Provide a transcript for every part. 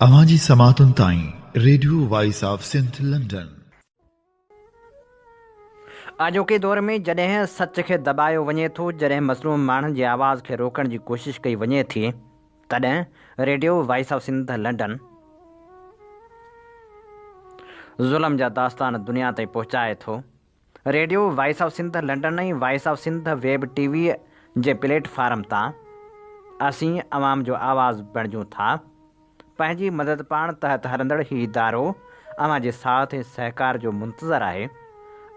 अवाजी समातुन ताईं radio voice of Sindh London. अॼोके दौर में जॾहिं सच खे दॿायो वञे थो, जॾहिं मज़लूम माण्हुनि जी आवाज़ खे रोकण जी कोशिश कई वञे थी, तॾहिं radio voice of Sindh London ज़ुल्म जा दास्तान दुनिया ताईं पहुचाए थो। Radio voice of Sindh London ऐं Voice of Sindh web TV जे प्लेटफार्म तां असीं अवाम जो आवाज़ बणिजूं था। पंहिंजी मदद पाण तहत हलंदड़ ही इदारो अवां जे साथ ऐं सहकार जो मुंतज़र आहे।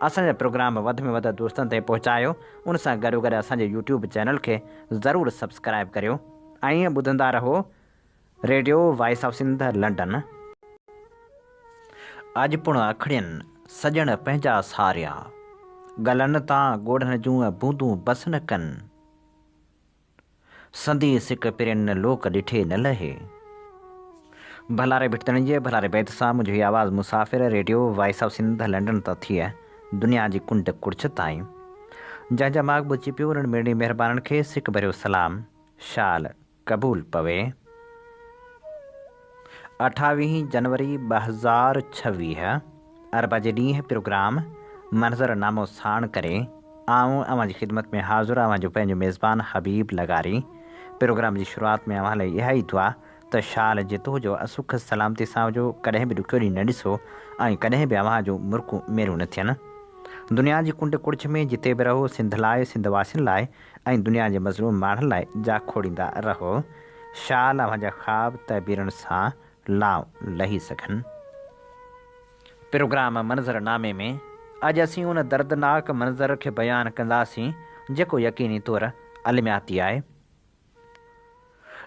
असांजा प्रोग्राम वधि में वधि दोस्तनि ताईं पहुचायो। उन सां गॾोगॾु असांजे यूट्यूब चैनल खे ज़रूरु सब्सक्राइब करियो ऐं ॿुधंदा रहो radio voice of Sindh London. अॼु पुण अखड़ियनि सॼण पंहिंजा सारिया, गलनि तां ॻोढ़नि जूं बूंदूं बस न कनि, संदी सिक पिरियनि लोक ॾिठे न लहे। भलारे भिटतणी जे भलारे बैत सां मुंहिंजी आवाज़ मुसाफ़िर radio voice of Sindh London तां थिए दुनिया जी कुंड कुड़छ ताईं। जंहिंजा माॻ ॿुची पियो उन्हनि मेड़ी महिरबाननि खे सिक भरियो सलाम शाल क़बूल पवे। 28 जनवरी 2026 अरबा जे ॾींहुं प्रोग्राम मंज़रनामो साण करे आऊं अवां जी ख़िदमत में हाज़ुर अवां जो पंहिंजो मेज़बान हबीब लगारी। प्रोग्राम जी शुरूआति में अवां लाइ इहा ई दुआ त शाल जितो जो असुख सलामती सां जो कॾहिं बि ॾुखियो ॾींहुं न ॾिसो ऐं कॾहिं बि अवां जो मुर्कूं मेरूं न थियनि। दुनिया जी कुंड कुड़छ में जिते बि रहो सिंध लाइ, सिंध वासियुनि लाइ ऐं दुनिया जे मज़लूम माण्हुनि लाइ जा खोड़ींदा रहो। शाल अवां जा ख़्वाब तहबीरनि सां लाव लही सघनि। प्रोग्राम मंज़रनामे में अॼु असीं उन दर्दनाक मंज़र खे बयानु कंदासीं जेको यकीनी तौरु अलमियाती आहे।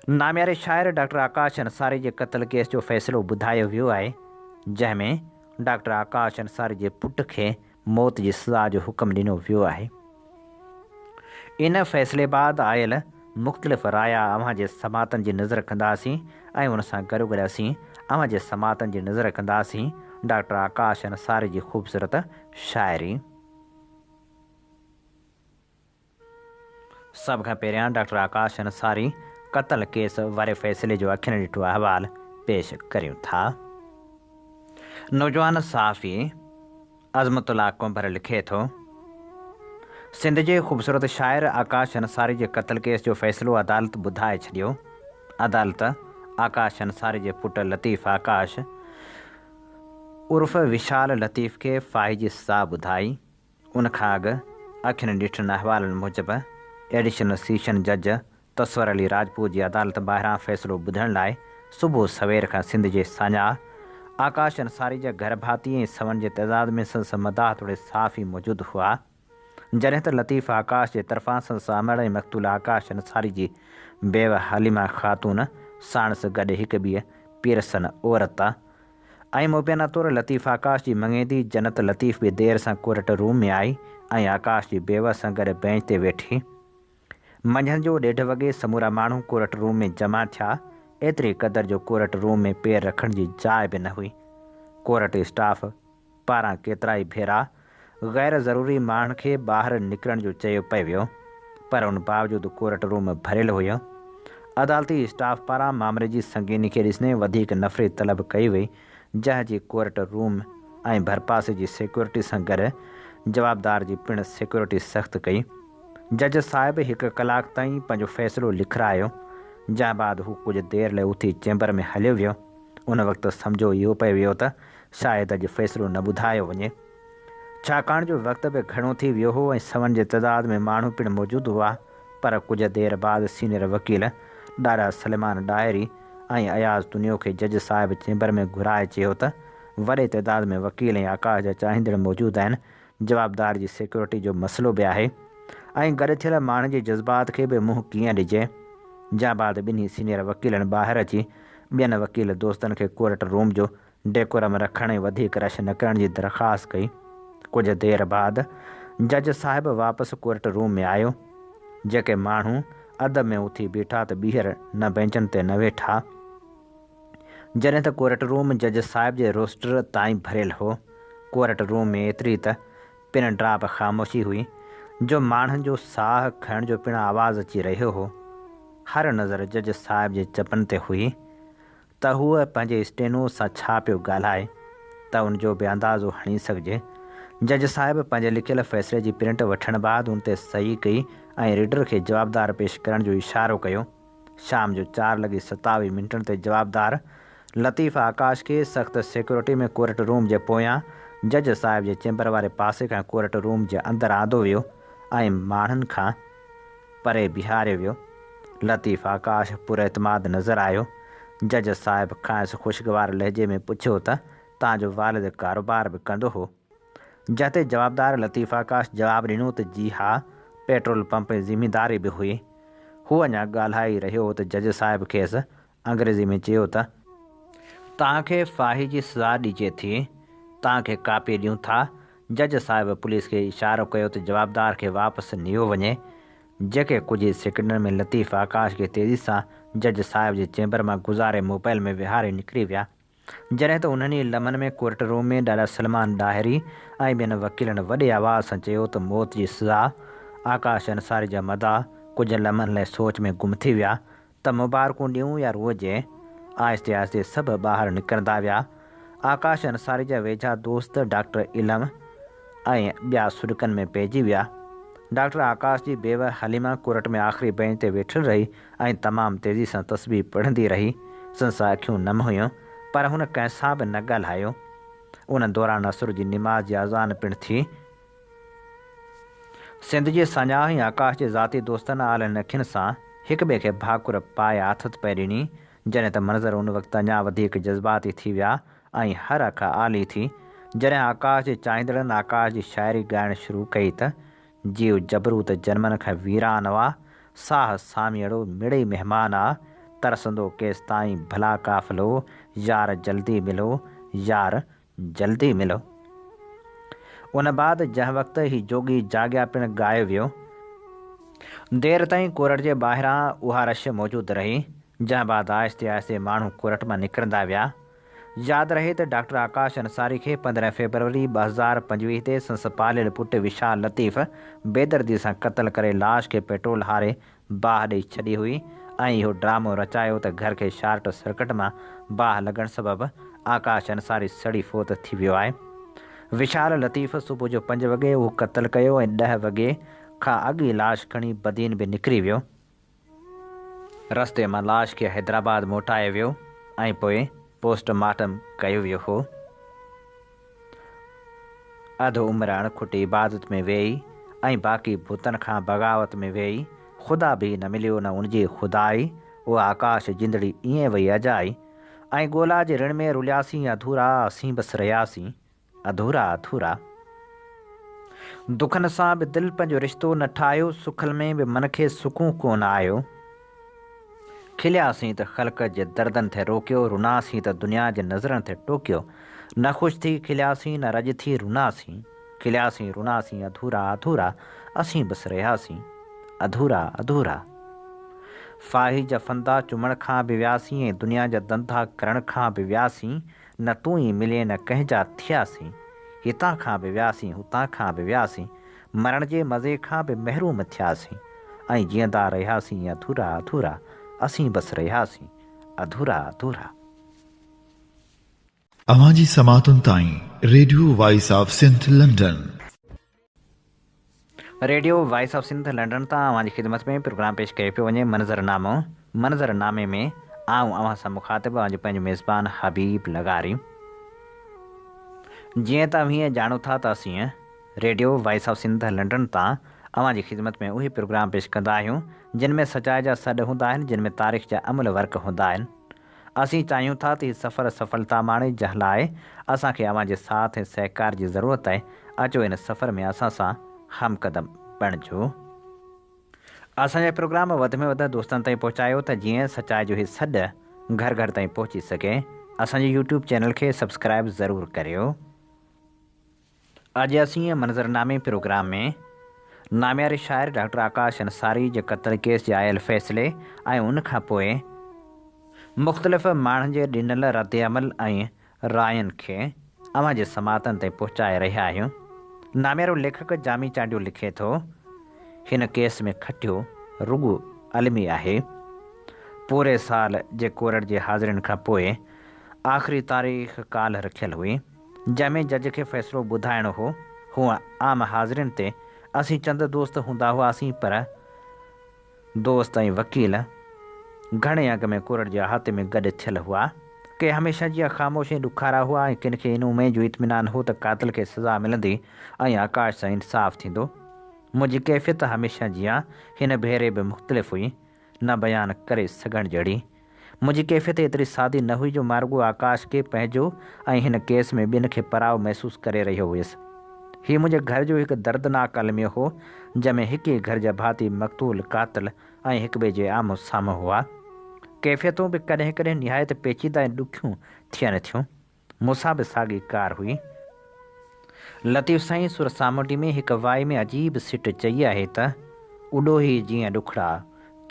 नाम्यारे शाइर डॉक्टर आकाश अंसारी जे क़त्ल केस जो फ़ैसिलो ॿुधायो वियो आहे, जंहिंमें डॉक्टर आकाश अंसारी जे पुट खे मौत जी सज़ा जो हुकुम ॾिनो वियो आहे। इन फ़ैसिले बाद आयल मुख़्तलिफ़ राया अवां जे समातनि जी नज़र कंदासीं ऐं उन सां गॾोगॾु असीं अवां जे समातनि जी नज़र कंदासीं डॉक्टर आकाश अंसारी जी ख़ूबसूरत शाइरी। सभ खां पहिरियां डॉक्टर आकाश अंसारी क़त्ल केस वारे फ़ैसिले जो अखियुनि ॾिठो अहवाल पेश करियूं था। नौजवान सहाफ़ी अज़मतुल्ला कुंभर लिखे थो, सिंध जे ख़ूबसूरत शाइर आकाश अंसारी जे क़त्ल केस जो फ़ैसिलो अदालत ॿुधाए छॾियो। अदालत आकाश अंसारी जे पुटु लतीफ़ आकाश उर्फ़ विशाल लतीफ़ खे फाही जी सज़ा ॿुधाई। उन खां अॻु अखियुनि ॾिठनि अहवालनि मूजिबि एडिशनल सेशन जज तस्वर अली राजपूत जी अदालत ॿाहिरां फ़ैसिलो ॿुधण लाइ सुबुह सवेर खां सिंध जे साञा आकाश अंसारी जा घर भाती ऐं सवनि जे तइदाद में संस मदाह तोड़े सहाफ़ी मौजूदु हुआ। जॾहिं त लतीफ़ आकाश जे तरफ़ां संस अमर ऐं मक़तूल आकाश अंसारी जी बेव हलीमा ख़ातून साणस गॾु हिकु ॿिए पीरसन औरत ऐं मुबैना तौरु लतीफ़ आकाश जी मंगेदी जन्नत लतीफ़ बि देर सां कोर्ट रूम में आई ऐं आकाश जी बेव सां गॾु बेंच ते वेठी। मंझंदि जो 1:30 वॻे समूरा माण्हू कोर्ट रूम में जमा थिया। एतिरी क़दर जो कोर्ट रूम में पेर रखण जी जाइ बि न हुई। कोर्ट स्टाफ पारां केतिरा ई भेरा ग़ैर ज़रूरी माण्हुनि खे ॿाहिरि निकिरण जो चयो पियो वियो, पर उन बावजूदि कोर्ट रूम भरियलु हुयो। अदालती स्टाफ पारां मामले जी संगीनी खे ॾिसंदे वधीक नफ़रत तलब कई वई, जंहिंजी कोर्ट रूम ऐं भरपासे जी सिक्योरिटी सां गॾु जवाबदार जी पिणु सिक्योरिटी सख़्तु कई। जज साहिबु 1 कलाक ताईं पंहिंजो फ़ैसिलो लिखारायो, जंहिं बाद हू कुझु देरि लाइ उथी चैम्बर में हलियो वियो। उन वक़्तु सम्झो इहो पियो वियो त शायदि अॼु फ़ैसिलो न ॿुधायो वञे, छाकाणि जो वक़्तु बि घणो थी वियो हो ऐं सवनि जे तइदाद में माण्हू पिणु मौजूदु हुआ। पर कुझु देरि बाद सीनियर वकील ॾाढा सलेमान डायरी ऐं अयाज़ दुनियो खे जज साहिबु चैम्बर में घुराए चयो त वॾे तइदाद में वकील ऐं आकाश जा चाहींदड़ मौजूदु आहिनि। जवाबदार जी सिक्योरिटी जो मसइलो बि आहे ऐं गॾु थियल माण्हुनि जे जज़्बात खे बि मुंहुं कीअं ॾिजे। जंहिं बाद ॿिन्ही सीनियर वकीलनि ॿाहिरि अची ॿियनि वकील दोस्तनि खे कोर्ट रूम जो डेकोरम रखण ऐं वधीक रश न करण जी दरख़्वास्त कई। कुझु देरि बाद जज साहिबु वापसि कोर्ट रूम में आयो। जेके माण्हू अध में उथी बीठा त ॿीहर न बेंचनि ते न वेठा। जॾहिं त कोर्ट रूम जज साहिब जे रोस्टर ताईं भरियलु हो। कोर्ट रूम में एतिरी त पिण ड्राप ख़ामोशी हुई जो माण्हुनि जो साह खणण जो पिणु आवाज़ु अची रहियो हो। हर नज़र जज साहिब जे चपनि ते हुई त हूअ पंहिंजे स्टेनो सां छा पियो ॻाल्हाए त उनजो बि अंदाज़ो हणी सघिजे। जज साहिबु पंहिंजे लिखियल फ़ैसिले जी प्रिंट वठण बाद उन ते सही कई ऐं रीडर खे जवाबदार पेश करण जो इशारो कयो। शाम जो 4:27 ते जवाबदार लतीफ़ आकाश खे सख़्तु सिक्योरिटी में कोर्ट रूम जे पोयां जज साहिब जे चैम्बर वारे पासे खां कोर्ट रूम जे अंदरि आंदो वियो ऐं माण्हुनि खां परे बीहारियो वियो। लतीफ़ आकाश पुरएतमाद नज़र आयो। जज साहिब खांसि ख़ुशगवार लहजे में पुछियो त तव्हांजो वालिद कारोबार बि कंदो हो? जिते जवाबदार लतीफ़ आकाश जवाबु ॾिनो त जी हा, पेट्रोल पंप जी ज़िमेदारी बि हुई। हू अञा ॻाल्हाए रहियो त जज साहिब खेसि अंग्रेज़ी में चयो त तव्हांखे फाही जी सज़ा ॾिजे थी, तव्हांखे कापी ॾियूं था। जज साहिब पुलिस खे इशारो कयो त जवाबदार खे वापसि नियो वञे। जेके कुझु सेकंडनि में लतीफ़ आकाश खे तेज़ी सां जज साहिब जे चैम्बर मां गुज़ारे मोबाइल में विहारे निकिरी विया। जॾहिं त उन्हनि लम्हनि में कोर्ट रूम में ॾाढा सलमान ॾाहिरी ऐं ॿियनि वकीलनि वॾे आवाज़ सां चयो त मौत जी सज़ा। आकाश अंसारी जा मदा कुझु लम्हनि लाइ सोच में गुम थी विया त मुबारकूं ॾियूं या रोजे। आहिस्ते आहिस्ते सभु ॿाहिरि निकिरंदा विया। आकाश अंसारी जा वेझा दोस्त डॉक्टर इलम ऐं ॿिया सुॾकनि में पइजी विया। डॉक्टर आकाश जी बेवा हलीमा कोर्ट में आख़िरी बेंच ते वेठल रही ऐं तमामु तेज़ी सां तस्बीह पढ़ंदी रही। संसां अखियूं नम हुयूं पर हुन कंहिंसां बि न ॻाल्हायो। उन दौरान असुर जी निमाज़ जी अज़ान पिणु थी। सिंध जी सञाह आकाश जे ज़ाती दोस्तनि आलनि अखियुनि सां हिक ॿिए खे भाकुर पाए आथत पए ॾिनी। जॾहिं त मंज़र उन वक़्तु अञा वधीक जज़्बाती थी विया ऐं हर अख आली थी। जॾहिं आकाश जे चाहींदड़नि आकाश जी शाइरी ॻाइणु शुरू कई त जीव जबरू त जनमनि खां वीरान हुआ, साह सामीअड़ो मिड़ई महिमान आ, तरसंदो केसि ताईं भला काफ़िलो, यार जल्दी मिलो, यार जल्दी मिलो। उन बाद जंहिं वक़्तु ही जोगी जाॻिया पिणु ॻायो वियो। देर ताईं कोर्ट जे ॿाहिरां उहा रश मौजूदु रही। जंहिं बाद आहिस्ते आहिस्ते माण्हू कोर्ट मां निकिरंदा विया। यादि रहे त डॉक्टर आकाश अंसारी खे 15 फरवरी 2025 ते संस पालियल पुटु विशाल लतीफ़ बेदर्दी सां क़त्ल करे लाश खे पेट्रोल हारे बाहि ॾेई छॾी हुई ऐं इहो ड्रामो रचायो त घर खे शार्ट सर्किट मां बाहि लॻण सबबि आकाश अंसारी सड़ी फोत थी वियो आहे। विशाल लतीफ़ सुबुह जो 5 वॻे उहो क़त्ल कयो ऐं 10 वॻे खां अॻु लाश खणी बदीन बि निकिरी वियो। रस्ते मां लाश खे हैदराबाद मोटाए वियो ऐं पोइ पोस्टमार्टम कयो वियो हो। अधु उमिरि अणखुटी इबादत में वेही ऐं बाक़ी भूतनि खां बग़ावत में वेही ख़ुदा बि न मिलियो न उनजी ख़ुदाई। उहा आकाश जिंदड़ी ईअं वई अजाई ऐं ॻोल्हा जे ऋण में रुलियासीं अधूरा असीं बसि रहियासीं अधूरा अधूरा। दुखनि सां बि दिलि पंहिंजो रिश्तो न ठाहियो, सुखल में बि मन खे सुकून कोन आयो। खिलियासीं त ख़ल्क़ जे दर्दनि थे रोकियो, रुनासीं त दुनिया जे नज़रनि थे टोकियो। न ख़ुशि थी खिलियासीं न रज थी रुनासीं, खिलियासीं रुनासीं अधूरा अधूरा असीं बसि रहियासीं अधूरा अधूरा। फाही जा फंदा चुमण खां बि वियासीं ऐं दुनिया जा धंधा करण खां बि वियासीं। न तूं ई मिले न कंहिंजा थियासीं, हितां खां बि वियासीं हुतां खां बि वियासीं। मरण जे मज़े खां बि महरूम थियासीं ऐं जीअंदा रहियासीं अधूरा अधूरा असीं बसि रहियासीं अधूरा अधूरा। अवाजी समातुन ताईं radio voice of Sindh London. Radio voice of Sindh London तां अवांजी ख़िदमत में प्रोग्राम पेश कयो पियो वञे मंज़रनामो। मंज़रनामे में आऊं अवां सां मुखातिबु अवांजो पंहिंजो मेज़बान हबीब लगारी। जीअं त हीअं ॼाणो था त असीं radio voice of Sindh London तां अवांजी ख़िदमत में उहे प्रोग्राम पेश कंदा आहियूं जिन में सचाई जा सॾ हूंदा आहिनि, जिन में तारीख़ जा अमल वर्क हूंदा आहिनि। असीं चाहियूं था त हीउ सफ़र सफलता माणे, जंहिं लाइ असांखे अवांजे साथ ऐं सहकार जी ज़रूरत आहे। अचो इन सफ़र में असां सां हमक़दम बणिजो। असांजा प्रोग्राम वधि में वधि दोस्तनि ताईं पहुचायो त जीअं सचाई जो हीउ सॾ घर घर ताईं पहुची सघे। असांजे यूट्यूब चैनल खे सब्सक्राइब ज़रूरु करियो। अॼु असीं मंज़रनामे प्रोग्राम में नामियारी शाइर डॉक्टर आकाश अंसारी जे क़त्ल केस जे आयल फ़ैसिले ऐं उनखां पोइ मुख़्तलिफ़ माण्हुनि जे ॾिनल रद्द अमल ऐं रायनि खे अवांजे समातनि ताईं पहुचाए रहिया आहियूं। नामियारो लेखक जामी चांडियो लिखे थो, हिन केस में खटियो रुॻो अलमी आहे। पूरे साल जे कोर्ट जे हाज़िरिन खां पोइ आख़िरी तारीख़ काल्ह रखियल हुई, जंहिंमें जज खे फ़ैसिलो ॿुधाइणो हो। हूअं आम हाज़िरिन ते असीं चंद दोस्त हूंदा हुआसीं, पर दोस्त ऐं वकील घणे अॻ में कोर्ट जे अहाते में गॾु थियल हुआ। के हमेशह जीअं ख़ामोश ऐं ॾुखारा हुआ ऐं किन खे इन उमेद जो इत्मीनान हो त क़ातिल खे सज़ा मिलंदी ऐं आकाश सां इंसाफ़ थींदो। मुंहिंजी कैफ़ियत हमेशह जीअं हिन भेरे बि मुख़्तलिफ़ हुई, न बयानु करे सघण जहिड़ी। मुंहिंजी कैफ़ियत एतिरी सादी न हुई जो मार्गो आकाश खे पंहिंजो ऐं हिन केस में ॿिनि खे पराव महसूसु करे रहियो हुयुसि। हीउ मुंहिंजे घर जो हिकु दर्दनाक अलमियो हो, जंहिंमें हिक ई घर जा भाती मक़तूल क़ातिल ऐं हिक ॿिए जे आम्हूं साम्हूं हुआ। कैफ़ियतूं बि कॾहिं कॾहिं निहायत पेचीदा ऐं ॾुखियूं थियनि थियूं। मूंसां बि साॻी कार हुई। लतीफ़ साईं सुर सामुंडी में हिकु वाई में अजीब सिट चई आहे त उॾोही जीअं ॾुखड़ा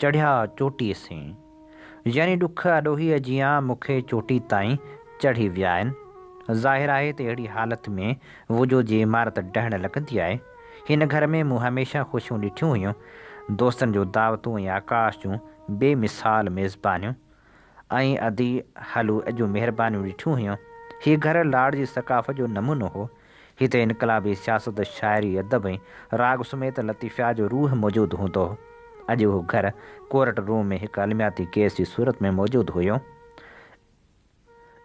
चढ़िया चोटीअ से, यानी ॾुख अॾोहीअ जीअं मूंखे चोटी ताईं चढ़ी विया आहिनि। ज़ाहिर आहे त अहिड़ी हालत में वजूद जी इमारत ढहण लॻंदी आहे। हिन घर में मूं हमेशह ख़ुशियूं ॾिठियूं हुयूं, दोस्तनि जूं दावतूं ऐं आकाश जूं बेमिसाल मेज़बानियूं ऐं अदी हलू जूं महिरबानियूं ॾिठियूं हुयूं। हीउ घर लाड़ जी सकाफ़त जो नमूनो हो। हिते इनकलाबी सियासत, शाइरी, अदब ऐं राग समेत लतीफ़िया जो रूह मौजूदु हूंदो हो। अॼु उहो घर कोर्ट रूम में हिकु अलमियाती केस जी सूरत में मौजूदु हुयो।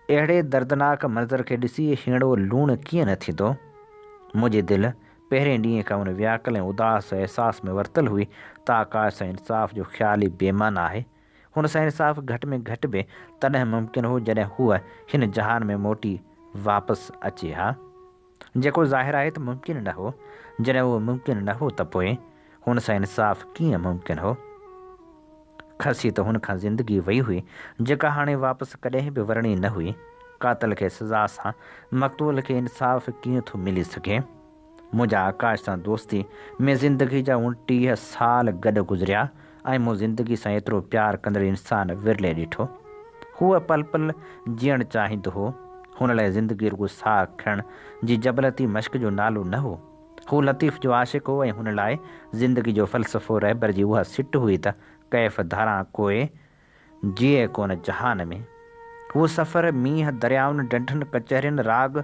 अहिड़े दर्दनाक मंज़र खे ॾिसी हीणो लूणु कीअं न थींदो। मुंहिंजी दिलि पहिरें ॾींहं खां उन व्याकुल ऐं उदास अहसास में वरितल हुई त आकाश सां इंसाफ़ जो ख़्यालु ई बेमाना आहे। हुन सां इंसाफ़ घटि में घटि बि तॾहिं मुमकिन हो जॾहिं हूअ हिन जहान में मोटी वापसि अचे हा, जेको ज़ाहिर आहे त मुमकिन न हो। जॾहिं उहो मुमकिन न हो त पोइ हुन सां इंसाफ़ कीअं मुमकिन हो। खसी त हुन खां ज़िंदगी वई हुई, जेका हाणे वापसि कॾहिं बि वरणी न हुई। क़ातिल खे सज़ा सां मक़तूल खे इंसाफ़ कीअं थो मिली सघे। मुंहिंजा आकाश सां दोस्ती में ज़िंदगी जा 29 साल गॾु गुज़रिया ऐं मूं ज़िंदगी सां एतिरो प्यारु कंदड़ इंसानु विरले ॾिठो। हूअ पल पल जीअणु चाहींदो हो। हुन लाइ ज़िंदगी रुॻो साह खणण जी जबलती मश्क जो नालो न हो। हू लतीफ़ जो आशिक़ हो ऐं हुन लाइ ज़िंदगी जो फ़लसफ़ो रहबर जी उहा सिट हुई त कैफ़ धारां कोए जिए कोन जहान में। हू सफ़र मींहं, दरियाउनि, डंठनि, कचहरियुनि, राग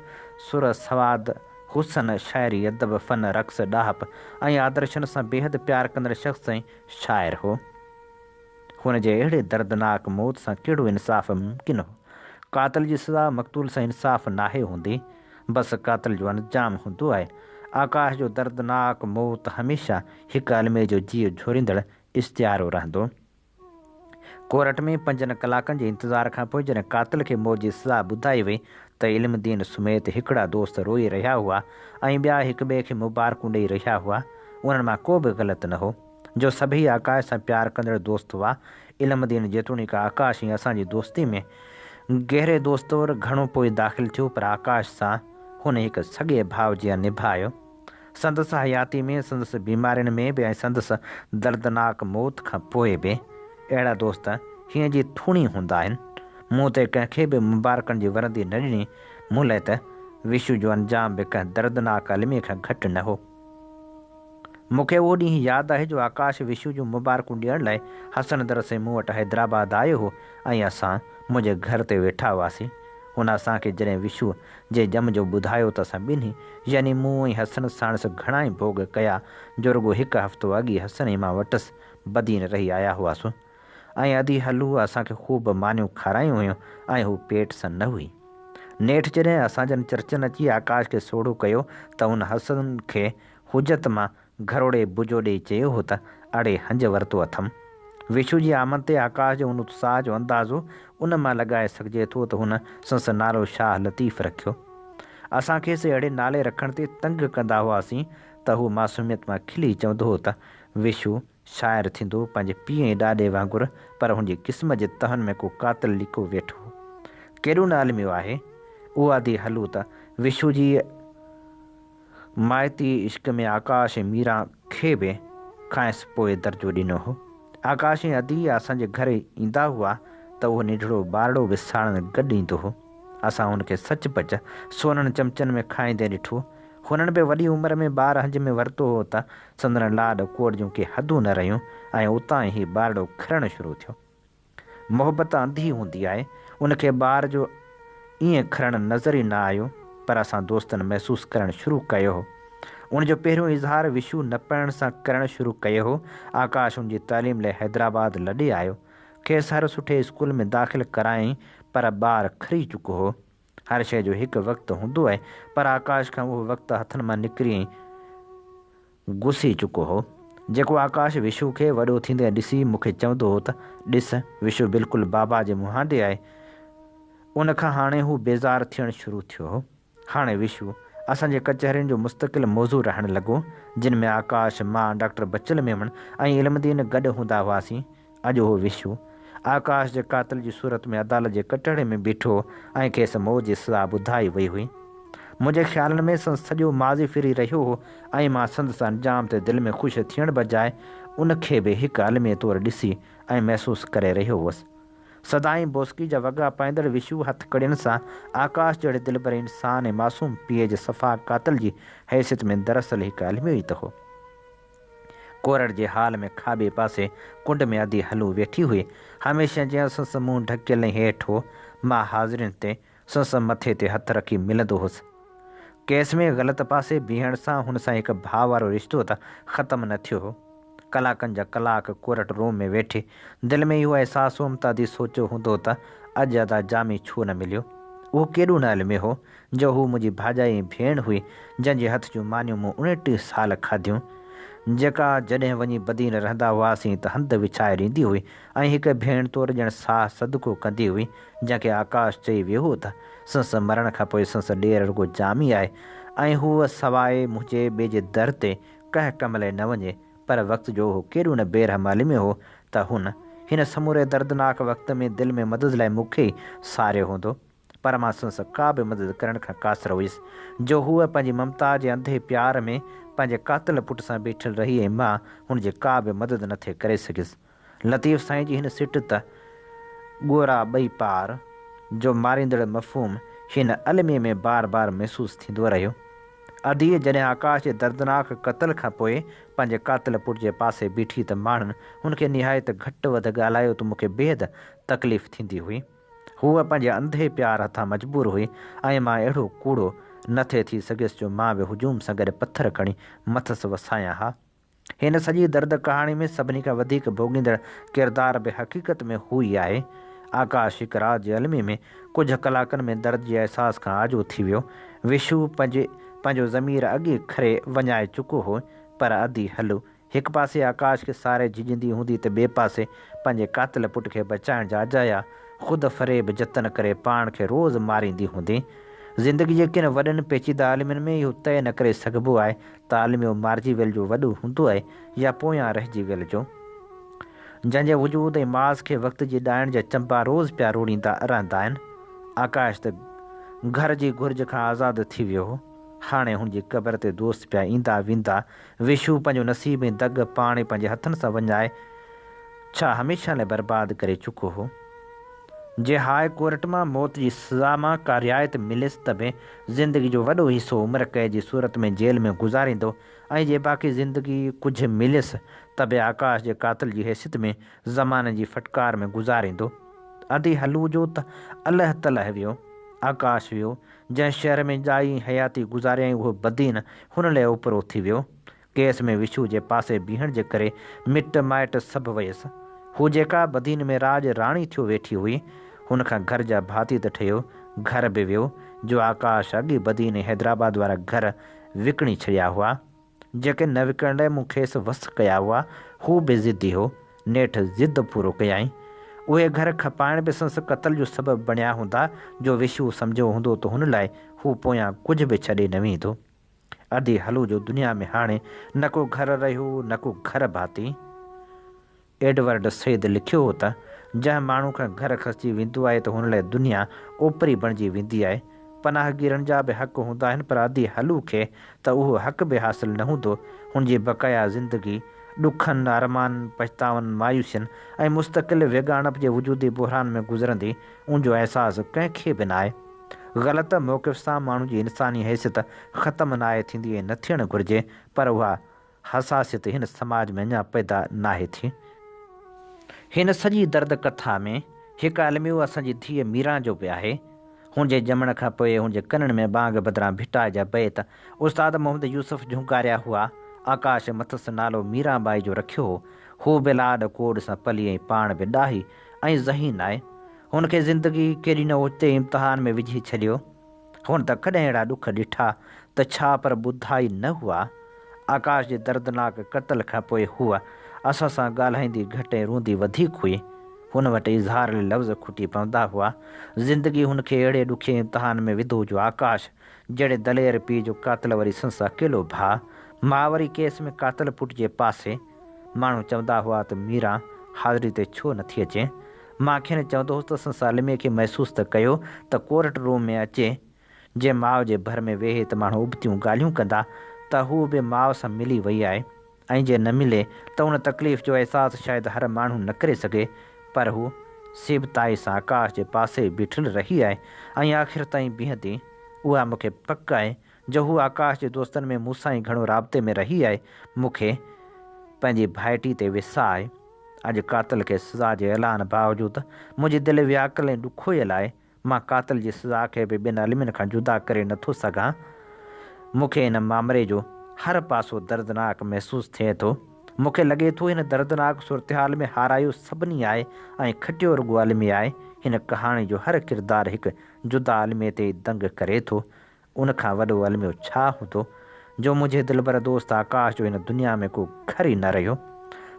सुर, सवाद, हुसन, शाइरी, अदब, फ़न, रक़्स, ॾाहप ऐं आदर्शनि सां बेहद प्यारु कंदड़ शख़्स ऐं शाइर हो। हुन जे अहिड़े दर्दनाक मौत सां कहिड़ो इंसाफ़ मुमकिन हो। क़ातिल जी सज़ा मक़तूल सां इंसाफ़ नाहे हूंदी, बसि क़ातिल जो अंजाम हूंदो आहे। आकाश जो दर्दनाक मौत हमेशह हिकु अलमे जो जीउ झोरींदड़ इश्तिहारो रहंदो। कोर्ट में 5 कलाकनि जे इंतज़ार खां पोइ जॾहिं क़ातिल खे मौत जी सज़ा ॿुधाई वई त इल्मुद्दीन समेत हिकिड़ा दोस्त रोई रहिया हुआ ऐं ॿिया हिक ॿिए खे मुबारकूं ॾेई रहिया हुआ। उन्हनि मां को बि ग़लति न हो, जो सभई आकाश सां प्यारु कंदड़ दोस्त हुआ। इल्मुद्दीन जेतोणीकि आकाश ऐं असांजी दोस्ती में गहरे दोस्तोर घणो पोइ दाख़िल थियो, पर आकाश सां हुन हिकु सॻे भाउ जीअं निभायो। संदसि हयाती में, संदसि बीमारियुनि में बि ऐं संदसि दर्दनाक मौत खां पोइ बि अहिड़ा दोस्त हीअं जी थूणी हूंदा आहिनि। मूं त कंहिंखे बि मुबारकनि जी वरंदी न ॾिनी। मूं लाइ त विशु जो अंजाम बि कंहिं दर्दनाक अलमीअ खां घटि न हो। मूंखे उहो ॾींहुं यादि आहे जो आकाश विशु जूं मुबारकूं ॾियण लाइ हसन दरसे मूं वटि हैदराबाद आयो हो ऐं असां मुंहिंजे घर ते वेठा हुआसीं। हुन असांखे जॾहिं विशु जे ॼम जो ॿुधायो त असां ॿिन्ही, यानी मूं ऐं हसन साणसि घणा ई भोग कया, जो रुॻो हिकु हफ़्तो अॻु ई हसन ऐं मां वटसि बदी न रही आया हुआसीं ऐं अदी हलू असांखे ख़ूब मानियूं खारायूं हुयूं ऐं हू पेट सां न हुई। नेठि जॾहिं असांजनि चर्चनि अची आकाश खे सोढ़ो कयो त हुन हसन खे हुजत मां घरोड़े बुजो ॾेई चयो हो त अड़े हंज वरितो अथमि। विशु जी आमद ते आकाश जो हुन उत्साह जो अंदाज़ो उन मां लॻाए सघिजे थो त हुन संसि नालो शाह लतीफ़ रखियो। असां खेसि अहिड़े नाले रखण ते तंग कंदा हुआसीं त हू मासूमियत मां खिली चवंदो हो त विशु शाइर थींदो पंहिंजे पीउ ऐं ॾाॾे वांगुरु, पर हुनजी क़िस्मत जे तहनि में को क़ातिल लिको वेठो। केॾो न अलमियो आहे। उहो आदि हलू त विशु जी माइती इश्क में आकाश ऐं मीरा खे बि खांइसि पोइ दर्जो ॾिनो हो। आकाश ऐं अदी असांजे घर ईंदा हुआ त उहो निढड़ो ॿारड़ो विसारणु गॾु ईंदो हो। असां हुनखे सचपच सोननि चमचनि में खाईंदे ॾिठो। हुननि बि वॾी उमिरि में ॿार हंज में वरितो हो त संदन लाॾ कोड़ जूं के हदूं न रहियूं ऐं उतां ई ॿारड़ो खिलणु शुरू थियो। मोहबत अंधी हूंदी आहे। उनखे ॿार जो ईअं खणणु नज़र ई न आयो, पर असां दोस्तनि महसूसु करणु शुरू कयो हो। उनजो पहिरियों इज़हार विशू न पढ़ण सां करणु शुरू कयो हो। आकाश उनजी तालीम लाइ हैदराबाद लॾे आयो। खेसि हर सुठे स्कूल में दाख़िल करायईं, पर ॿार खरी चुको हो। हर शइ जो हिकु वक़्तु हूंदो आहे, पर आकाश खां उहो वक़्तु हथनि मां निकिरी गुसी चुको हो। जेको आकाश विशू खे वॾो थींदे ॾिसी मूंखे चवंदो हो त ॾिस विशू बिल्कुलु बाबा जे मुंहांडे आहे, उनखां हाणे हू बेज़ारु थियणु शुरू थियो हो। हाणे विशू असांजे कचहरियुनि जो मुस्तक़िल मौज़ू रहणु लॻो, जिन में आकाश, मां, डॉक्टर बच्चल मेमण ऐं इल्मुद्दीन गॾु हूंदा हुआसीं। अॼु हो विशू आकाश जे कातिल जी सूरत में अदालत जे कटहरे में बीठो ऐं खेसि मौत जी सज़ा ॿुधाई वई हुई। मुंहिंजे ख़्यालनि में संदसि सॼो माज़ी फिरी रहियो हो ऐं मां संदसि अंजाम ते दिलि में ख़ुशि थियण बजाए उनखे बि हिकु अलमीअ तौरु ॾिसी ऐं महसूसु करे रहियो हुअसि। सदाईं बोस्की जा वॻा पाईंदड़ विशू हथकड़ियुनि सां आकाश जहिड़े दिलबर इंसान ऐं मासूम पीउ जे सफ़ा कातिल जी हैसियत में दरअसल हिकु अलमियो ई त हो। कोरड़ जे हाल में खाॿे पासे कुंड में अधी हलू वेठी हुई। हमेशह जीअं संस मुंहुं ढकियल हेठि हो, मां हाज़िरियुनि ते संस मथे ते हथु रखी मिलंदो हुउसि। केस में ग़लति पासे बीहण सां हुन सां हिकु भाउ वारो रिश्तो त ख़तमु न थियो हो। कलाकनि जा कलाक कोरट रूम में वेठे दिलि में इहो अहसासु हो त अधी सोचियो हूंदो त अॼु अदा जामी छो न मिलियो। उहो केॾो न अलमियो हो जो हू मुंहिंजी भाॼाई भेण हुई, जंहिंजे हथ जूं मानियूं मूं 29 साल खाधियूं, जेका जॾहिं वञी बदीन रहंदा हुआसीं त हंधि विछाए ॾींदी हुई ऐं हिकु भेण तौरु ॼण साह सदको कंदी हुई, जंहिंखे आकाश चई वियो हो त संस मरण खां पोइ संस ॾेर रुॻो जामी आहे ऐं हूअ सवाइ मुंहिंजे ॿिए जे दर ते कंहिं कम लाइ न वञे। पर वक़्तु जो हो केॾो न बेरहम अलमियो हो त हुन हिन समूरे दर्दनाक वक़्त में दिलि में मदद लाइ मूंखे ई सारियो हूंदो, पर मां संस का बि मदद करण खां क़ासिर हुयसि जो हूअ पंहिंजी ममता जे अंधे प्यार में पंहिंजे कातिल पुट सां बीठल रही ऐं मां हुनजी का बि मदद न थे करे सघियसि। लतीफ़ साईं जी हिन सिट त ॻोरा ॿई पार जो मारींदड़ मफ़हूम हिन अलमीअ में बार बार महसूसु थींदो रहियो। अधीअ जॾहिं आकाश जे दर्दनाक क़तल खां पोइ पंहिंजे कातिल पुट जे पासे बीठी त माण्हुनि हुनखे निहायत घटि वधि ॻाल्हायो त मूंखे बेहदि तकलीफ़ थींदी हुई। हूअ पंहिंजे अंधे प्यार हथां मजबूर हुई ऐं मां अहिड़ो कूड़ो न थे थी सघियसि जो मां बि हुजूम सां गॾु पथर खणी मथसि वसायां हा। हिन सॼी दर्द कहाणी में सभिनी खां वधीक भोॻींदड़ किरदारु बि हक़ीक़त में हू ई आहे। आकाश हिकु रात जे अलमी में कुझु कलाकनि में दर्द जे अहसास खां आजो थी वियो। विशू पंहिंजो ज़मीर अॻे खरे वञाए चुको हो, पर अधी हलू हिकु पासे आकाश खे सारे झिझंदी हूंदी त ॿिए पासे पंहिंजे कातिल पुट खे बचाइण जा अजाया ख़ुदि फ़रेब जतन करे पाण खे रोज़ु मारींदी हूंदी। ज़िंदगी जे किन वॾनि पेचीदा आलिमनि में इहो तइ न करे सघिबो आहे त आलिमियो मारिजी वियल जो वॾो हूंदो आहे या पोयां रहिजी वियल जो, जंहिंजे वजूद ऐं माज़ खे वक़्त जी ॾाइण जा चंबा रोज़ पिया रोड़ींदा रहंदा आहिनि। आकाश त घर जी घुर्ज खां आज़ादु थी वियो हो। हाणे हुनजी क़बर ते दोस्त पिया ईंदा वेंदा। विशू पंहिंजो नसीब ऐं दग पाण ई पंहिंजे हथनि सां वञाए छा हमेशह लाइ बर्बादु करे चुको हो। जे हाइ कोर्ट मां मौत जी सज़ा मां का रिआयत मिलेसि त बि ज़िंदगी जो वॾो हिसो उमिरि क़ैद जी सूरत में जेल में गुज़ारींदो ऐं जे बाक़ी ज़िंदगी कुझु मिलेसि त बि आकाश जे कातिल जी हैसियत में ज़माने जी फटकार में गुज़ारींदो। अधी हलू जो त अलाह तलह वियो। आकाश वियो जंहिं शहर में ॼाई हयाती गुज़ारियईं उहो बदीन हुन लाइ उपरो थी वियो। केस में विशू जे पासे बीहण जे करे मिट माइट सभु वयसि। हू जेका बदीन में राज राणी थियो वेठी हुई, हुन खां घर जा भाती त ठहियो, घर बि वियो जो आकाश अॻे बदीन हैदराबाद वारा घर विकिणी छॾिया हुआ। जेके न विकिणण लाइ मूं खेसि वस कया हुआ, हू बि ज़िदी हो। नेठि ज़िद पूरो कयाईं। उहे घर खपाइण बि संस क़तल जो सबबु बणिया हूंदा जो विशू सम्झो हूंदो त हुन लाइ हू पोयां कुझु बि छॾे न वेंदो। अधी हलू जो दुनिया में हाणे न को घर रहियो न को घर भाती। एडवर्ड सैद लिखियो हो त जंहिं माण्हू खां घर खसिजी वेंदो आहे त हुन लाइ दुनिया ओपरी बणिजी वेंदी आहे। पनाहगीरनि जा बि हक़ हूंदा आहिनि, पर अधी हलू खे त उहो हक़ बि हासिलु न हूंदो। हुनजी बक़ाया ज़िंदगी ॾुखनि, अरमाननि, पछतावनि, मायूसियुनि ऐं मुस्तक़िल विगाणप जे वजूदी बुहरान में गुज़रंदी। उनजो अहसासु कंहिंखे बि न आहे। ग़लति मौक़िफ़ सां माण्हू जी इंसानी हैसियत ख़तमु न आहे थींदी ऐं न थियणु घुरिजे, पर उहा हसासियत हिन समाज में अञा पैदा नाहे थी। हिन सॼी दर्द कथा में हिकु अलमियो असांजी धीअ मीरा जो बि आहे। हुनजे ॼमण खां पोइ हुनजे कननि में बांग बदिरां भिटा जा बैत उस्ताद मोहम्मद यूसुफ झुंकारिया हुआ। आकाश मथस नालो मीराबाई जो रखियो हो। हू बि लाॾ कोड सां पली ऐं पाण बि ॾाही ऐं ज़हीन आहे। हुनखे ज़िंदगी केॾी न उते इम्तिहान में विझी छॾियो। हुन त कॾहिं अहिड़ा ॾुख ॾिठा त छा पर ॿुधाई न हुआ। आकाश जे दर्दनाक क़तल खां पोइ हूअ असां सां ॻाल्हाईंदी घटि ऐं रूंदी वधीक हुई। हुन वटि इज़हार लफ़्ज़ खुटी पवंदा हुआ। ज़िंदगी हुनखे अहिड़े ॾुखे इम्तिहान में विधो जो आकाश जहिड़े दलेर पीउ जो कातल वरी संस अकेलो भाउ, मां वरी केस में कातल पुट जे पासे। माण्हू चवंदा हुआ त मीरा हाज़िरी ते छो नथी अचे। मां खेनि चवंदो हुउसि त संस आलिमीअ खे महसूसु त कयो त कोर्ट रूम में अचे। जे माउ जे भर में वेहे त माण्हू उबतियूं ॻाल्हियूं कंदा त हू बि माउ सां मिली वई आहे, ऐं जे न मिले त उन तकलीफ़ जो अहसासु शायदि हर माण्हू न करे सघे। पर हू सिबताई सां आकाश जे पासे बीठल रही आहे ऐं आख़िर ताईं बीहंदी। उहा मूंखे पक आहे जो हू आकाश जे दोस्तनि में मूंसां ई घणो राब्ते में रही आहे। मूंखे पंहिंजी भाइटी ते विसा आहे। अॼु कातल खे सज़ा जे ऐलान बावजूदि मुंहिंजी दिलि व्याकुल ऐं ॾुखोयल आहे। मां कातल जी सज़ा खे बि ॿिनि अलमियुनि खां जुदा करे नथो सघां। मूंखे हिन मामले जो हर पासो दर्दनाक महसूसु थिए थो। मूंखे लॻे थो हिन दर्दनाक सूरतहाल में हारायो सभिनी आहे ऐं खटियो रुॻो आलिमी आहे। हिन कहाणी जो हर किरदारु हिकु जुदा आलिमीअ ते दंग करे थो। उनखां वॾो अलमियो छा हूंदो जो मुंहिंजे दिलबर दोस्त आकाश जो हिन दुनिया में को घर ई न रहियो।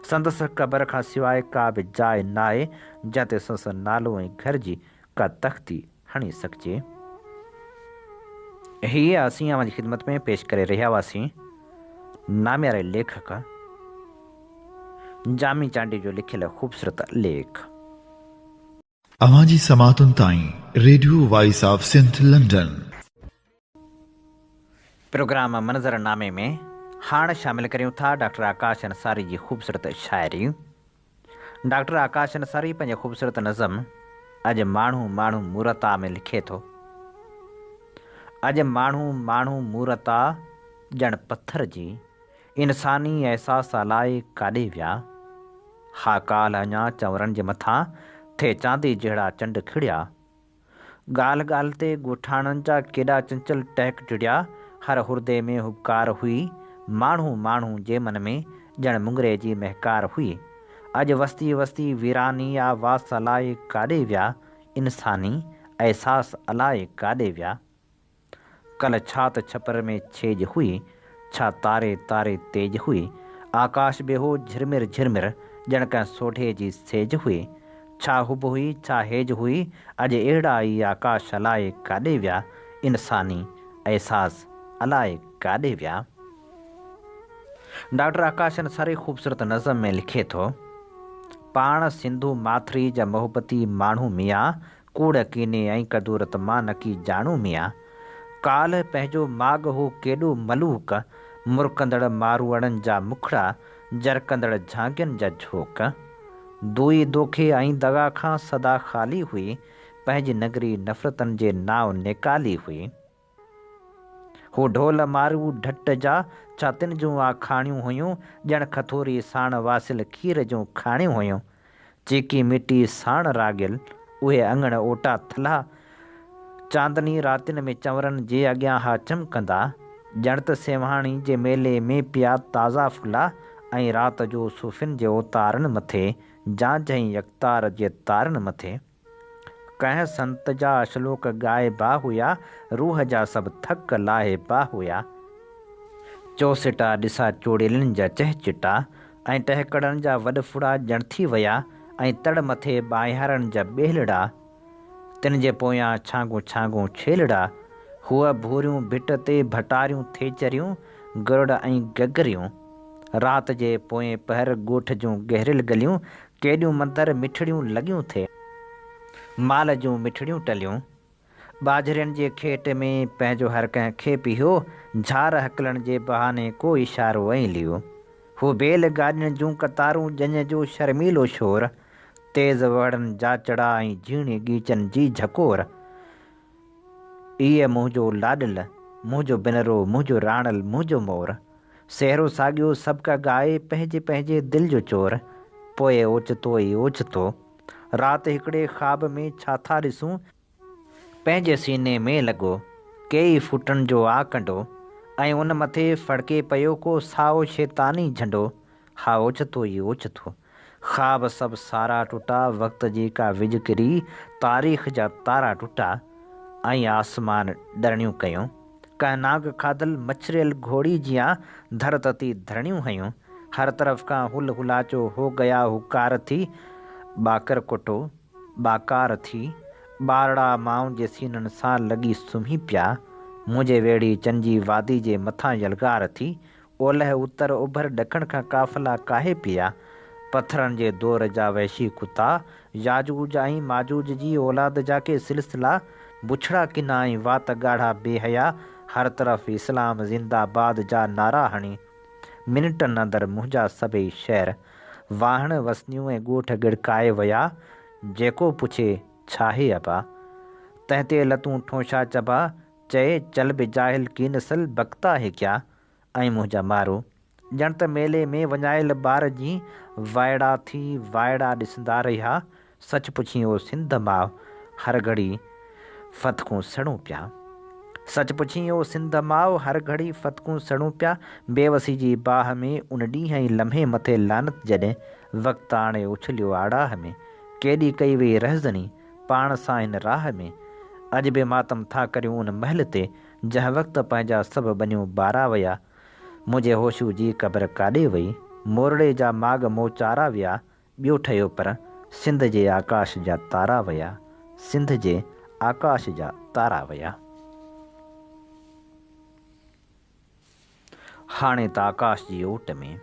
संदसि क़बर खां सवाइ का बि जाइ न आहे जिते संदसि नालो ऐं घर जी का तख़्ती हणी सघिजे। हीअ असीं अव्हांजी ख़िदमत में पेश करे रहिया हुआसीं नाम्यारे लेखक जामी चांडी जो लिखियल ख़ूबसूरत लेख। अवांजी समातुनि ताईं radio voice of Sindh London. Programme मंज़रनामे में हाणे शामिल करियूं था डॉक्टर आकाश अंसारी जी ख़ूबसूरत शाइरी। डॉक्टर आकाश अंसारी पंहिंजे ख़ूबसूरत नज़म अॼु माण्हू माण्हू मूरता में लिखे थो। अॼु माण्हू माण्हू मूरता ॼण पथर जी इंसानी अहसास लाइ काॾे विया। हा काल अञा चंवरनि जे मथां थे चांदी जहिड़ा चंड खिड़िया। ॻाल्हि ॻाल्हि ते ॻोठाणनि जा केॾा चंचल टहक टिड़िया। हर हुर्दे में हुबकार हुई माण्हू माण्हू जे मन में ॼण मुंगरे जी महकार हुई। अॼु वस्ती वस्ती वीरानी आवास अलाए काॾे विया। इंसानी अहसास अलाए काॾे विया। कल छात छपर में छेज हुई, छा तारे तारे तेज हुई। आकाश बि हो झिरमिर झिरमिर ॼण कंहिं सोढे जी सेज हुई। छा हुब हुई छा हेज हुई। अॼु अहिड़ा ई आकाश अलाए काॾे विया। इंसानी अहसास अलाए काॾे विया। डॉक्टर आकाश अंसारी ख़ूबसूरत नज़म में लिखे थो। पाण सिंधु माथरी जा मोहबती माण्हू मियां, कूड़ कीने ऐं कदूरत मां न की ॼाणू मियां। काल पंहिंजो माॻ हो केॾो मलूक, मुरकंदड़ मारूअड़नि जा मुखड़ा, जरकंदड़ झांगियुनि जा झोक। दुई दोखे ऐं दगा खां सदा ख़ाली हुई, पंहिंजी नगरी नफ़रतनि जे नाव निकाली हुई। हू ढोल मारू ढट जा छा तिन जूं आखाणियूं हुयूं, ॼण खथोरी साण वासिल खीर जूं खाणियूं हुयूं। चीकी मिटी साण रागियल उहे अङण ओटा थला, चांदनी रातिनि में चंवरनि जे अॻियां हा चमकंदा। ॼण त सेवाणी जे मेले में पिया ताज़ा फुला, ऐं राति जो सूफ़िन जे ओतारनि मथे जांझई अख़्तार जे तारनि मथे। कंहिं संत जा श्लोक ॻाए बा हुया, रूह जा सभु थक लाहे बा हुया। चौसिटा ॾिसा चोड़ेलनि जा चहचिटा, ऐं टहकड़नि जा वॾफुड़ा ॼण थी विया, ऐं तड़ मथे ॿाहिरनि जा ॿेलड़ा। तिन जे पोयां छांगू छांगू छेलड़ा। हूअ भूरियूं भिट ते भटारियूं थेचरियूं, गरुड़ ऐं गगरियूं। राति जे पोएं पहर ॻोठ जूं गहरियल गलियूं, केॾियूं मंदर मिठड़ियूं लॻियूं थे, माल जूं मिठड़ियूं टलियूं। बाजरियुनि जे खेट में पंहिंजो हर कंहिं खे पियो, झार हकलण जे बहाने को इशारो ऐं लियो। हू बेल गाॾियुनि जूं कतारूं ॼञ जो शर्मीलो शोर, तेज़ वड़नि जा चड़ा ऐं झीणी गीचनि जी झकोर। इहे मुंहिंजो लाॾल, मुंहिंजो बिनरो, मुंहिंजो राणल, मुंहिंजो मोर। सहरो साॻियो सभु का ॻाए पंहिंजे पंहिंजे दिलि जो चोर। पोइ ओचितो ई ओचितो राति हिकिड़े ख़्वाब में छा था ॾिसूं, पंहिंजे सीने में लॻो कई फुटनि जो आकंडो, ऐं उन मथे फड़के पियो को साओ शैतानी झंडो। हा ओचितो ई ओचितो ख़्वाब सभु सारा टुटा, वक़्त जी का विझ किरी, तारीख़ जा तारा टुटा, ऐं आसमान ॾरणियूं कयूं। कंहिं नाग खाधल मछरियल घोड़ी जियां धरतती धरणियूं हयूं। हर तरफ़ खां हुल हुलाचो हो गया हुकार थी, बाकर कोटो बाकार थी, ॿारड़ा माउनि जे सीननि सां लॻी सुम्ही पिया। मुंहिंजे वेड़ी चंजी वादी जे मथां यलगार थी, ओलह उतर उभर ॾखण खां काफ़िला काहे पिया। पथरनि जे दौर जा वहशी कुता, याजूज ऐं माजूज जी औलाद जा के सिलसिला, बुछड़ा किना ऐं वात ॻाढ़ा बेहया, हर तरफ़ इस्लाम ज़िंदाबाद जा नारा हणी। मिनटनि अंदरि मुंहिंजा सभई शहर वाहण वसनियूं ऐं ॻोठ गिड़काए विया। जेको पुछे छा हे अबा, तंहिं ते लतूं ठोंशा चबा, चए चल बि जाहिल की नसल बख्ता है क्या। ऐं मुंहिंजा मारो ॼण त मेले में वञायल ॿार जी वाइड़ा थी वाइड़ा ॾिसंदा रहिया। सच पुछी ओ सिंध माउ, हर घड़ी फतकूं सड़ूं पिया। सच पुछी ओ सिंध माउ, हर घड़ी फतकूं सड़ूं पिया। बेवसी जी बाह में उन ॾींहं ई लम्हे मथे लानत जॾहिं, वक़्तु आणे उछलियो आड़ाह में, केॾी कई वई रहज़नी पाण सां हिन राह में। अॼु बि मातम था करियूं उन महल ते, जंहिं वक़्तु पंहिंजा सभु बनियूं बारा विया। मुंहिंजे होशू जी क़बर काॾे वई, मोरड़े जा माग मोचारा विया। ॿियो ठहियो पर सिंध जे आकाश जा तारा विया, सिंध जे आकाश जा तारा विया। हाणे त आकाश जी ओट में,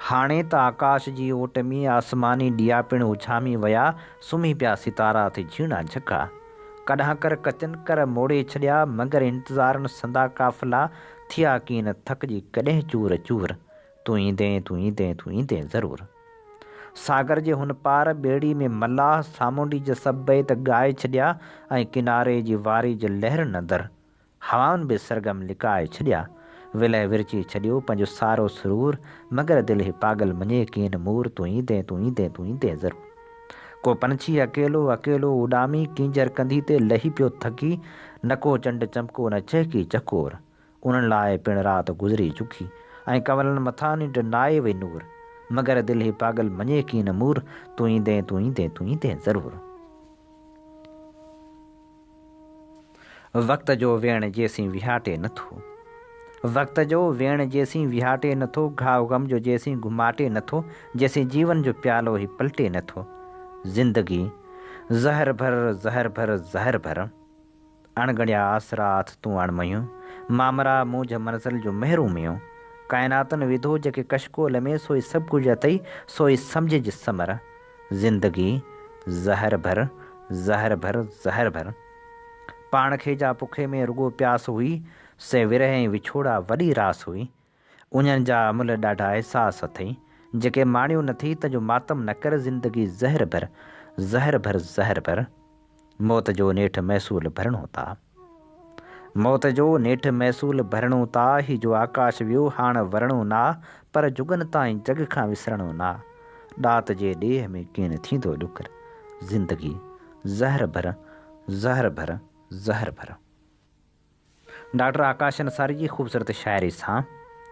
हाणे त आकाश जी ओट में आसमानी ॾिया पिणु उछामी विया। सुम्ही पिया सितारा थी झीणा झका, कॾहिं कर कचन कर मोड़े छॾिया। मगर इंतज़ारनि संदा काफ़िला, थिया कीन थकिजी कॾहिं चूर चूर। तूं ईंदे तूं ईंदे तूं ईंदे ज़रूरु। सागर जे हुन पार ॿेड़ी में मल्लाह, सामुंडी जा सभु बैत ॻाए छॾिया, ऐं किनारे जी वारी जी लहरनि अंदरि हवाउनि बि सरगम लिकाए छॾिया। विलय विरची छॾियो पंहिंजो सारो सुरूर, मगर दिलि पागल मञे कीन मूर। तूं ईंदे तूं ईंदे तूं ईंदे ज़रूरु। को पंछी अकेलो अकेलो उॾामी, किंजर कंधी ते लही पियो थकी। न को चंड चमको न चहकी चकोर, उन्हनि लाइ पिणु राति गुज़री चुकी, ऐं कंवलनि मथां निंड नाए वई नूर। मगर दिलि पागल मञे कीन मूर। तूं ईंदे तूं ईंदे तूं ईंदे ज़रूरु। वक़्त जो वेण जेसीं विहाटे नथो, वक़्त जो वेण जेसीं विहाटे नथो, घाव गम जो जेसीं घुमाटे नथो, जेसीं जीवन जो प्यालो ई पलटे नथो। ज़िंदगी ज़हर भर ज़हर भर ज़हर भर, अणगणिया आसरात तूं अणमयूं, मामरा मुंझ मंज़िल जो महरूमियूं। काइनातनि विधो जेके कशकोल में, सोई सभु कुझु अथई सोई सम्झ जे समर। ज़िंदगी ज़हर भर ज़हर भर ज़हर भर, पाण खे जा पुखे में रुगो प्यास हुई, से विरह ऐं विछोड़ा वॾी रास हुई। उन्हनि जा अमुल ॾाढा अहसास अथई, जेके माणियूं नथी तुंहिंजो मातम न कर। ज़िंदगी ज़हर भर ज़हर भर ज़हर भर, मौत जो नेठि महसूल भरणो था, मौत जो नेठि महसूल भरणो था। ही जो आकाश वियो हाणे वरणो ना, पर जुगनि ताईं जग खां विसरणो ना। ॾात जे ॾेह में कीन थींदो ॾुकर, ज़िंदगी ज़हर भर ज़हर भर ज़हर भर। डॉक्टर आकाश अंसारी जी ख़ूबसूरत शाइरी सां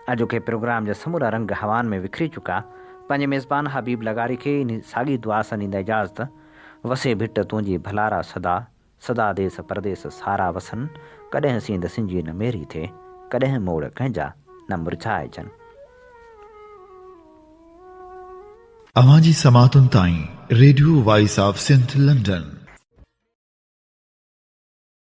अॼोके प्रोग्राम जा समूरा रंग हवान में विखरी चुका। पंहिंजे मेज़बान हबीब लगारी खे इन साॻी दुआ सां ॾींदा इजाज़त। वसे भिट तुंहिंजी भलारा सदा, सदा देस परदेस सारा वसन। कॾहिं सींद सिंजी न मेरी थिए, कॾहिं मोड़ कंहिंजा न मुरझाइजनि। अवां जी समातुनि ताईं radio voice of Sindh London